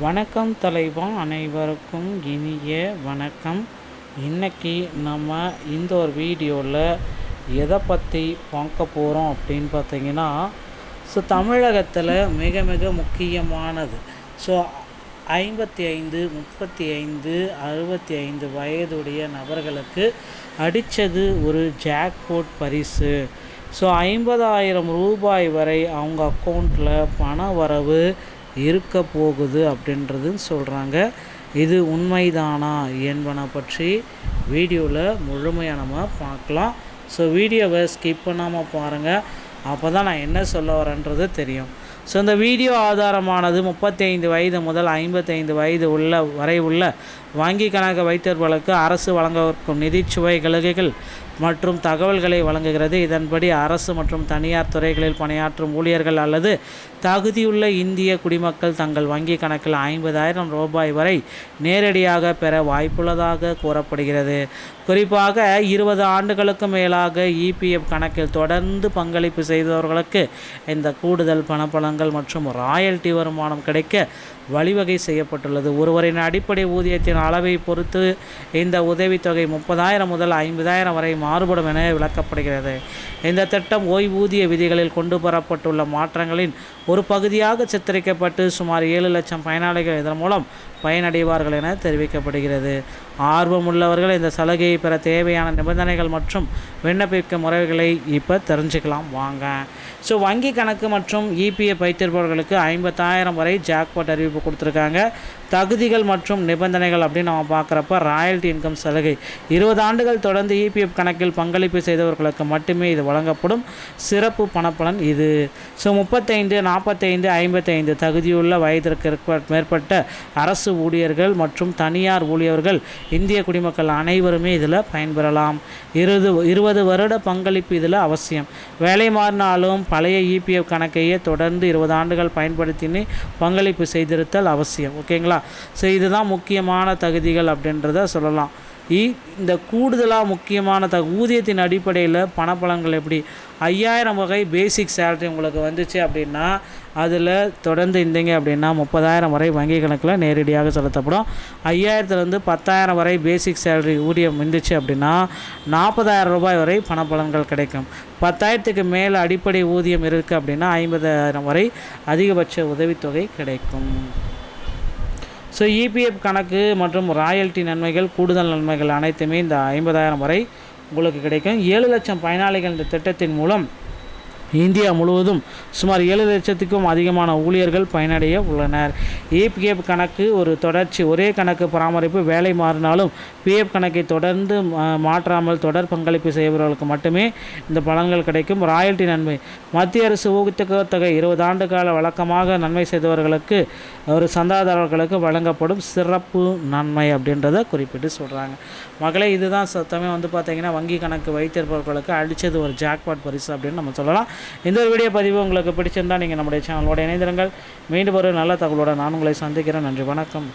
வணக்கம் தலைவா, அனைவருக்கும் இனிய வணக்கம். இன்றைக்கி நம்ம இந்த ஒரு வீடியோவில் எதை பற்றி பார்க்க போகிறோம் அப்படின்னு பார்த்தீங்கன்னா, தமிழகத்தில் மிக மிக முக்கியமானது. 55, 35, 65 வயதுடைய நபர்களுக்கு அடித்தது ஒரு ஜாக்பாட் பரிசு. 50,000 ரூபாய் வரை அவங்க அக்கௌண்ட்டில் பண வரவு இருக்க போகுது அப்படின்றது சொல்கிறாங்க. இது உண்மைதானா என்பன பற்றி வீடியோவில் முழுமையாக நம்ம பார்க்கலாம். வீடியோவை ஸ்கிப் பண்ணாமல் பாருங்கள், அப்போ தான் நான் என்ன சொல்ல வரேன்றது தெரியும். இந்த வீடியோ ஆதாரமானது 35 வயது முதல் 55 வயது வரை உள்ள வங்கி கணக்கு வைத்திருப்பவர்களுக்கு அரசு வழங்கவிருக்கும் நிதிச்சுவை சலுகைகள் மற்றும் தகவல்களை வழங்குகிறது. இதன்படி அரசு மற்றும் தனியார் துறைகளில் பணியாற்றும் ஊழியர்கள் அல்லது தகுதியுள்ள இந்திய குடிமக்கள் தங்கள் வங்கி கணக்கில் 50,000 ரூபாய் வரை நேரடியாக பெற வாய்ப்புள்ளதாக கூறப்படுகிறது. குறிப்பாக 20 ஆண்டுகளுக்கு மேலாக இபிஎஃப் கணக்கில் தொடர்ந்து பங்களிப்பு செய்தவர்களுக்கு இந்த கூடுதல் பணப்பலன்கள் மற்றும் ராயல்டி வருமானம் கிடைக்க வழிவகை செய்யப்பட்டுள்ளது. ஒருவரின் அடிப்படை ஊதியத்தின் அளவை பொறுத்து இந்த உதவித்தொகை 30,000 முதல் 50,000 வரை மாறுபடும் என விளக்கப்படுகிறது. இந்த திட்டம் ஓய்வூதிய விதிகளில் கொண்டு வரப்பட்டுள்ள மாற்றங்களின் ஒரு பகுதியாக சித்தரிக்கப்பட்டு சுமார் 7 லட்சம் பயனாளிகள் இதன் மூலம் பயனடைவார்கள் என தெரிவிக்கப்படுகிறது. ஆர்வமுள்ளவர்கள் இந்த சலுகையை பெற தேவையான நிபந்தனைகள் மற்றும் விண்ணப்பிக்க முறைகளை இப்போ தெரிஞ்சுக்கலாம் வாங்க. வங்கி கணக்கு மற்றும் இபிஎஃப் வைத்திருப்பவர்களுக்கு 50,000 வரை ஜாக்பாட் அறிவிப்பு கொடுத்துருக்காங்க. தகுதிகள் மற்றும் நிபந்தனைகள் அப்படின்னு நம்ம பார்க்குறப்ப ராயல்டி இன்கம் சலுகை 20 ஆண்டுகள் தொடர்ந்து இபிஎஃப் கணக்கில் பங்களிப்பு செய்தவர்களுக்கு மட்டுமே இது வழங்கப்படும் சிறப்பு பணப்பலன் இது. 35, 45, 55 தகுதியுள்ள வயதிற்கு மேற்பட்ட அரசு ஊழியர்கள் மற்றும் தனியார் ஊழியர்கள் இந்திய குடிமக்கள் அனைவருமே இதில் பயன்பெறலாம். 20 வருட பங்களிப்பு இதில் அவசியம். வேலை மாறினாலும் பழைய இபிஎஃப் கணக்கையே தொடர்ந்து 20 ஆண்டுகள் பயன்படுத்தி பங்களிப்பு செய்திருத்தல் அவசியம். ஓகேங்களா? இதுதான் முக்கியமான தகுதிகள் அப்படின்றத சொல்லலாம். இந்த கூடுதலாக முக்கியமான ஊதியத்தின் அடிப்படையில் பணப்பலன்கள் எப்படி 5,000 வகை பேசிக் சேலரி உங்களுக்கு வந்துச்சு அப்படின்னா அதில் தொடர்ந்து இருந்தீங்க அப்படின்னா 30,000 வரை வங்கி கணக்கில் நேரடியாக செலுத்தப்படும். 5,000 10,000 வரை பேசிக் சேலரி ஊதியம் இருந்துச்சு அப்படின்னா 40,000 ரூபாய் வரை பணப்பலன்கள் கிடைக்கும். 10,000க்கு மேலே அடிப்படை ஊதியம் இருக்குது அப்படின்னா 50,000 வரை அதிகபட்ச உதவித்தொகை கிடைக்கும். இபிஎஃப் கணக்கு மற்றும் ராயல்டி நன்மைகள் கூடுதல் நன்மைகள் அனைத்துமே இந்த 50,000 வரை உங்களுக்கு கிடைக்கும். 7 லட்சம் பயனாளிகள் இந்த திட்டத்தின் மூலம் இந்தியா முழுவதும் சுமார் 7 லட்சத்துக்கும் அதிகமான ஊழியர்கள் பயனடைய உள்ளனர். இபிஎஃப் கணக்கு ஒரு தொடர்ச்சி, ஒரே கணக்கு பராமரிப்பு. வேலை மாறினாலும் பிஎஃப் கணக்கை தொடர்ந்து மாற்றாமல் தொடர் பங்களிப்பு செய்பவர்களுக்கு மட்டுமே இந்த பலன்கள் கிடைக்கும். ராயல்டி நன்மை மத்திய அரசு ஊக்கத்தொகை 20 ஆண்டு கால வழக்கமாக நன்மை செய்தவர்களுக்கு ஒரு சந்தாதாரர்களுக்கு வழங்கப்படும் சிறப்பு நன்மை அப்படின்றத குறிப்பிட்டு சொல்கிறாங்க. மகளே, இதுதான் சத்தமே பார்த்திங்கன்னா வங்கி கணக்கு வைத்திருப்பவர்களுக்கு அடித்தது ஒரு ஜாக்பாட் பரிசு அப்படின்னு நம்ம சொல்லலாம். இந்த வீடியோ பதிவு உங்களுக்கு பிடிச்சிருந்தால் நீங்கள் நம்முடைய சேனலோடு இணைந்திருங்கள். மீண்டும் ஒரு நல்ல தகவலோடு நான் உங்களை சந்திக்கிறேன். நன்றி, வணக்கம்.